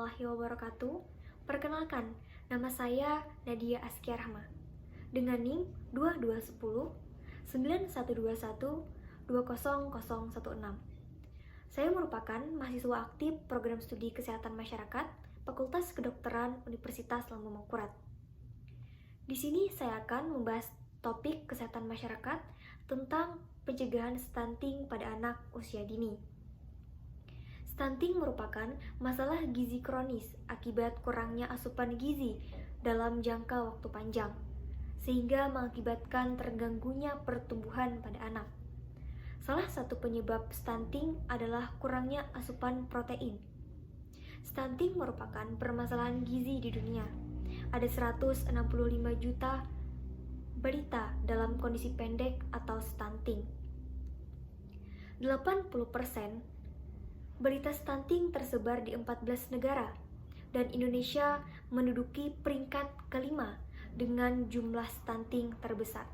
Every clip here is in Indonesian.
warahmatullahi wabarakatuh. Perkenalkan, nama saya Nadia Askia Rahma dengan NIM 2210 9121 20016. Saya merupakan mahasiswa aktif program studi Kesehatan Masyarakat Fakultas Kedokteran Universitas Lambung Mangkurat. Di sini saya akan membahas topik kesehatan masyarakat tentang pencegahan stunting pada anak usia dini. Stunting merupakan masalah gizi kronis akibat kurangnya asupan gizi dalam jangka waktu panjang, sehingga mengakibatkan terganggunya pertumbuhan pada anak. Salah satu penyebab stunting adalah kurangnya asupan protein. Stunting merupakan permasalahan gizi di dunia. Ada 165 juta balita dalam kondisi pendek atau stunting. 80% balita stunting tersebar di 14 negara, dan Indonesia menduduki peringkat kelima dengan jumlah stunting terbesar.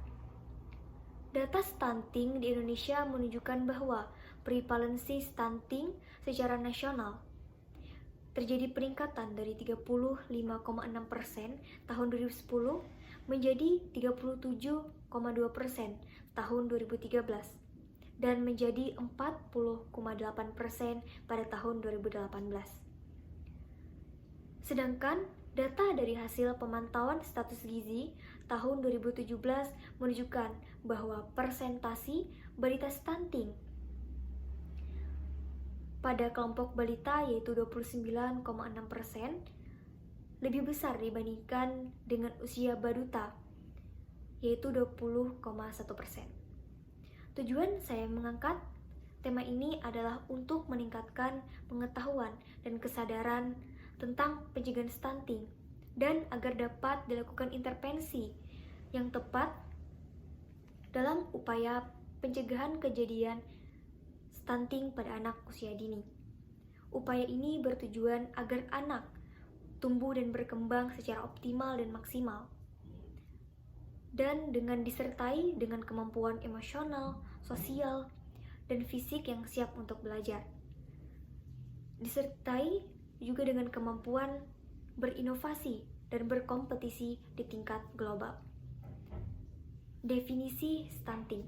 Data stunting di Indonesia menunjukkan bahwa prevalensi stunting secara nasional terjadi peningkatan dari 35,6% tahun 2010 menjadi 37,2% tahun 2013. Dan menjadi 40,8% pada tahun 2018. Sedangkan data dari hasil pemantauan status gizi tahun 2017 menunjukkan bahwa persentasi balita stunting pada kelompok balita yaitu 29,6% lebih besar dibandingkan dengan usia baduta yaitu 20,1%. Tujuan saya mengangkat tema ini adalah untuk meningkatkan pengetahuan dan kesadaran tentang pencegahan stunting dan agar dapat dilakukan intervensi yang tepat dalam upaya pencegahan kejadian stunting pada anak usia dini. Upaya ini bertujuan agar anak tumbuh dan berkembang secara optimal dan maksimal, dan dengan disertai dengan kemampuan emosional, sosial, dan fisik yang siap untuk belajar. Disertai juga dengan kemampuan berinovasi dan berkompetisi di tingkat global. Definisi stunting.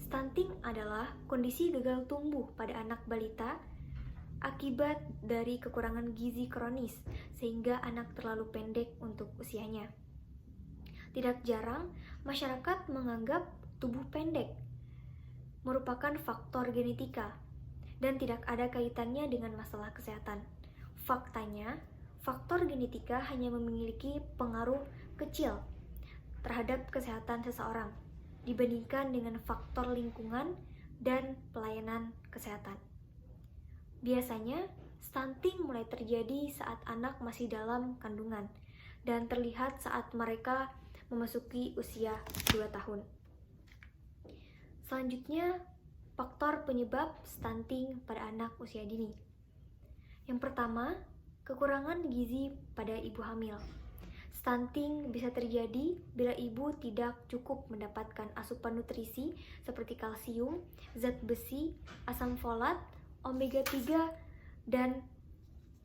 Stunting adalah kondisi gagal tumbuh pada anak balita akibat dari kekurangan gizi kronis sehingga anak terlalu pendek untuk usianya. Tidak jarang, masyarakat menganggap tubuh pendek merupakan faktor genetika dan tidak ada kaitannya dengan masalah kesehatan. Faktanya, faktor genetika hanya memiliki pengaruh kecil terhadap kesehatan seseorang dibandingkan dengan faktor lingkungan dan pelayanan kesehatan. Biasanya, stunting mulai terjadi saat anak masih dalam kandungan dan terlihat saat mereka memasuki usia 2 tahun. Selanjutnya, faktor penyebab stunting pada anak usia dini. Yang pertama, kekurangan gizi pada ibu hamil. Stunting bisa terjadi bila ibu tidak cukup mendapatkan asupan nutrisi seperti kalsium, zat besi, asam folat, omega 3, dan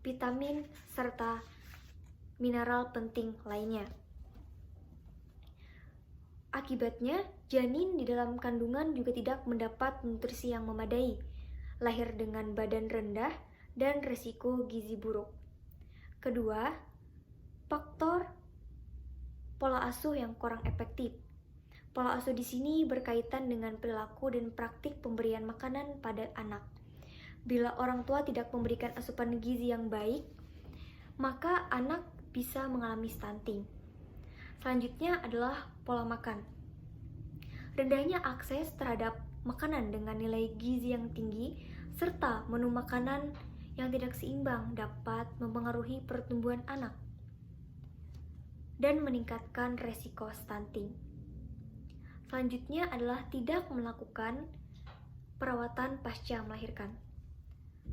vitamin serta mineral penting lainnya. Akibatnya, janin di dalam kandungan juga tidak mendapat nutrisi yang memadai, lahir dengan badan rendah, dan risiko gizi buruk. Kedua, faktor pola asuh yang kurang efektif. Pola asuh di sini berkaitan dengan perilaku dan praktik pemberian makanan pada anak. Bila orang tua tidak memberikan asupan gizi yang baik, maka anak bisa mengalami stunting. Selanjutnya adalah pola makan. Rendahnya akses terhadap makanan dengan nilai gizi yang tinggi serta menu makanan yang tidak seimbang dapat mempengaruhi pertumbuhan anak dan meningkatkan resiko stunting. Selanjutnya adalah tidak melakukan perawatan pasca melahirkan.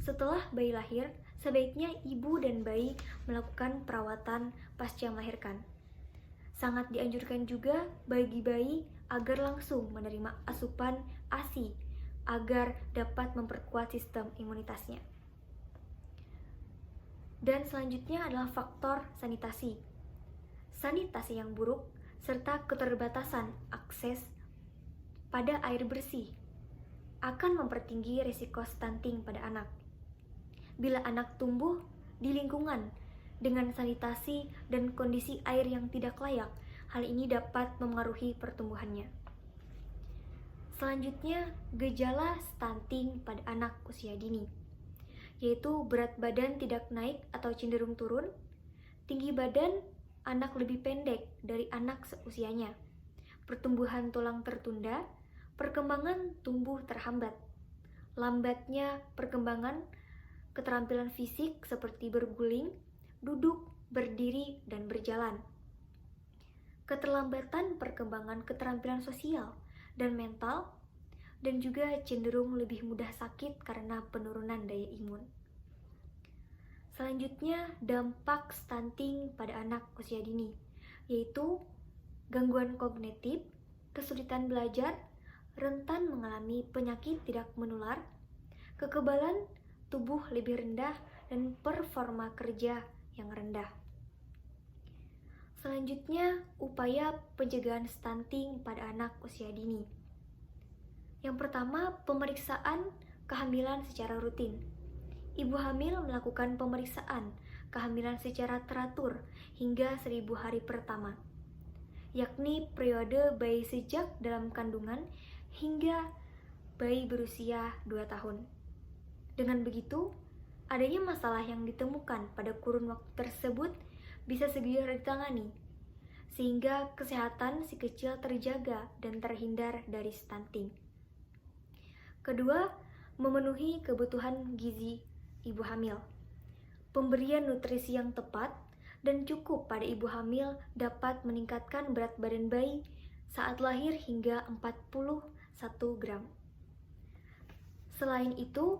Setelah bayi lahir, sebaiknya ibu dan bayi melakukan perawatan pasca melahirkan. Sangat dianjurkan juga bagi bayi agar langsung menerima asupan ASI agar dapat memperkuat sistem imunitasnya. Dan selanjutnya adalah faktor sanitasi. Sanitasi yang buruk serta keterbatasan akses pada air bersih akan mempertinggi risiko stunting pada anak. Bila anak tumbuh di lingkungan dengan sanitasi dan kondisi air yang tidak layak, hal ini dapat memengaruhi pertumbuhannya. Selanjutnya, gejala stunting pada anak usia dini, yaitu berat badan tidak naik atau cenderung turun, tinggi badan anak lebih pendek dari anak seusianya, pertumbuhan tulang tertunda, perkembangan tumbuh terhambat, lambatnya perkembangan keterampilan fisik seperti berguling, duduk, berdiri, dan berjalan, keterlambatan perkembangan keterampilan sosial dan mental, dan juga cenderung lebih mudah sakit karena penurunan daya imun. Selanjutnya, dampak stunting pada anak usia dini, yaitu gangguan kognitif, kesulitan belajar, rentan mengalami penyakit tidak menular, kekebalan tubuh lebih rendah, dan performa kerja yang rendah. Selanjutnya, upaya pencegahan stunting pada anak usia dini. Yang pertama, pemeriksaan kehamilan secara rutin. Ibu hamil melakukan pemeriksaan kehamilan secara teratur hingga 1000 hari pertama, yakni periode bayi sejak dalam kandungan hingga bayi berusia 2 tahun. Dengan begitu, adanya masalah yang ditemukan pada kurun waktu tersebut bisa segera ditangani, sehingga kesehatan si kecil terjaga dan terhindar dari stunting. Kedua, memenuhi kebutuhan gizi ibu hamil. Pemberian nutrisi yang tepat dan cukup pada ibu hamil dapat meningkatkan berat badan bayi saat lahir hingga 41 gram. Selain itu,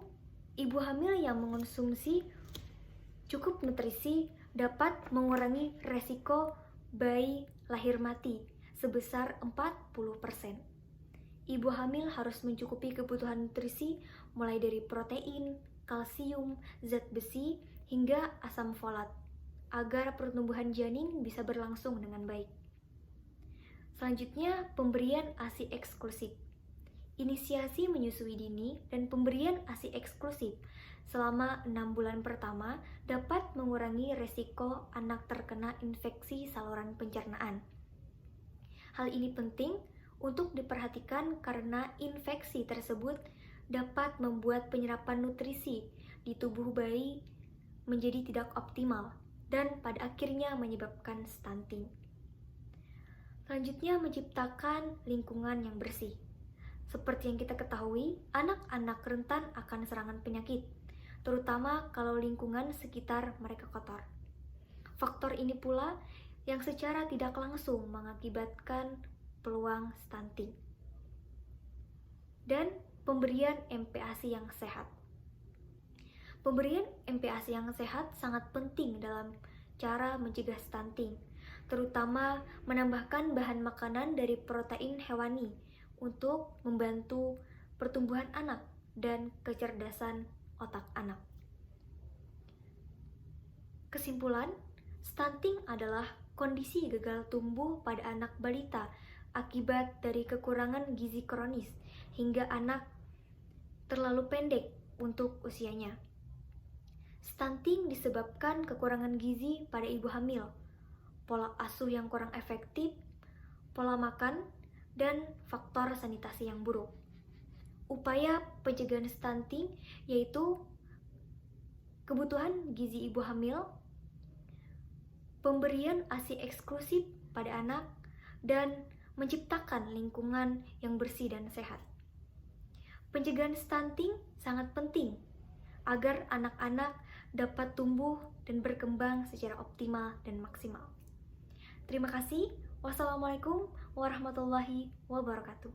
ibu hamil yang mengonsumsi cukup nutrisi dapat mengurangi resiko bayi lahir mati sebesar 40%. Ibu hamil harus mencukupi kebutuhan nutrisi mulai dari protein, kalsium, zat besi, hingga asam folat agar pertumbuhan janin bisa berlangsung dengan baik. Selanjutnya, pemberian ASI eksklusif. Inisiasi menyusui dini dan pemberian ASI eksklusif selama 6 bulan pertama dapat mengurangi resiko anak terkena infeksi saluran pencernaan. Hal ini penting untuk diperhatikan karena infeksi tersebut dapat membuat penyerapan nutrisi di tubuh bayi menjadi tidak optimal dan pada akhirnya menyebabkan stunting. Selanjutnya, menciptakan lingkungan yang bersih. Seperti yang kita ketahui, anak-anak rentan akan serangan penyakit, terutama kalau lingkungan sekitar mereka kotor. Faktor ini pula yang secara tidak langsung mengakibatkan peluang stunting. Dan pemberian MPASI yang sehat. Pemberian MPASI yang sehat sangat penting dalam cara mencegah stunting, terutama menambahkan bahan makanan dari protein hewani untuk membantu pertumbuhan anak dan kecerdasan otak anak. Kesimpulan, stunting adalah kondisi gagal tumbuh pada anak balita akibat dari kekurangan gizi kronis hingga anak terlalu pendek untuk usianya. Stunting disebabkan kekurangan gizi pada ibu hamil, pola asuh yang kurang efektif, pola makan, dan faktor sanitasi yang buruk. Upaya pencegahan stunting yaitu kebutuhan gizi ibu hamil, pemberian ASI eksklusif pada anak, dan menciptakan lingkungan yang bersih dan sehat. Pencegahan stunting sangat penting agar anak-anak dapat tumbuh dan berkembang secara optimal dan maksimal. Terima kasih. Wassalamualaikum warahmatullahi wabarakatuh.